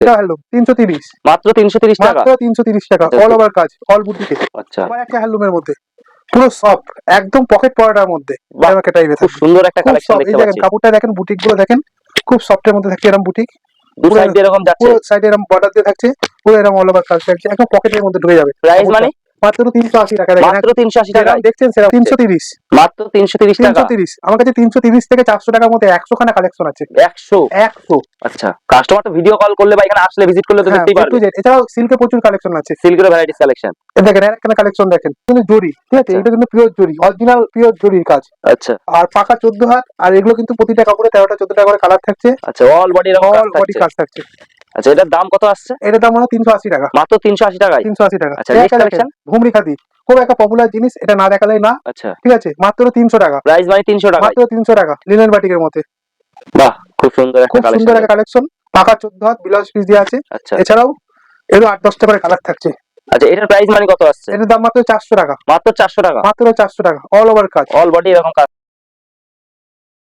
এটা হ্যান্ডলুম 330 মাত্র 330 টাকা, মাত্র 330 টাকা, অল ওভার কাজ, অল বুটিকে। আচ্ছা আবার একটা হ্যান্ডলুমের মধ্যে পুরো সফট, একদম পকেট পরাটার মধ্যে, বাহ, এরকম একটা টাইপের খুব সুন্দর একটা খুব কালেকশন সফট। এই দেখতে দেখেন পাচ্ছি। কাপড়টা দেখেন, বুটিক গুলো দেখেন, খুব সফটের মধ্যে থাকছে এরকম বুটিক, দু পুরো সাইড দিয়ে এরকম যাচ্ছে, পুরো সাইডে এরকম বর্ডার দিয়ে থাকছে, পুরো এরকম অল ওভার কাজ থাকছে, একদম পকেটের মধ্যে ঢুকে যাবে। প্রাইস কাপড়টা মানে মাত্র 380 টাকা। দেখেন মাত্র 380 যেরকম টাকায়, দেখছেন সেরকম 330, মাত্র 330 টাকা, 330। আমার কাছে 330 থেকে 400 টাকার মধ্যে 100 খানা কালেকশন আছে। 100। 100, আচ্ছা, কাস্টমার তো ভিডিও কল করলে বা এখানে আসলে ভিজিট করলে তো হ্যাঁ, দেখতেই A to পারবে। Z। এছাড়াও সিল্কের প্রচুর কালেকশন আছে। সিল্কের ভ্যারাইটিস কালেকশন, এই দেখেন এখানে কালেকশন দেখেন, কিন্তু জরি, ঠিক আছে, আচ্ছা। এটা কিন্তু পিওর জরি, অরিজিনাল পিওর জরির কাজ। আচ্ছা আর পাকা 14 হাত, আর এগুলো কিন্তু প্রতিটা কাপড়ে 13টা 14টা করে কালার থাকছে, আচ্ছা, অল বডি এরকম কাজ অল বডি থাকছে। কাজ থাকছে। আচ্ছা, এটার দাম কত আসছে? এটার দাম হলো 380 টাকা, মাত্র 380 টাকায়। 380 টাকা। আচ্ছা, এই নেক্সট একটা দেখেন কালেকশন। ঘুমরি খাদি, খুব একটা পপুলার জিনিস, এটা না দেখালেই না, আচ্ছা, ঠিক আছে, মাত্র 300 টাকা, প্রাইস মানে 300 টাকায়। মাত্র 300 টাকা, লিনেন বাটিকের মধ্যে। বাহ, খুব সুন্দর একটা খুব সুন্দর কালেকশন। একটা কালেকশন, পাকা 14 হাত, ব্লাউজ পিস দিয়ে আছে। আচ্ছা এছাড়াও এরও 8-10টা করে কালার থাকছে। আচ্ছা, এটার প্রাইস মানে কত আসছে? এটার দাম মাত্র 400 টাকা, মাত্র 400 টাকা, মাত্র 400 টাকা, অল ওভার কাজ। অল বডি এরকম কাজ।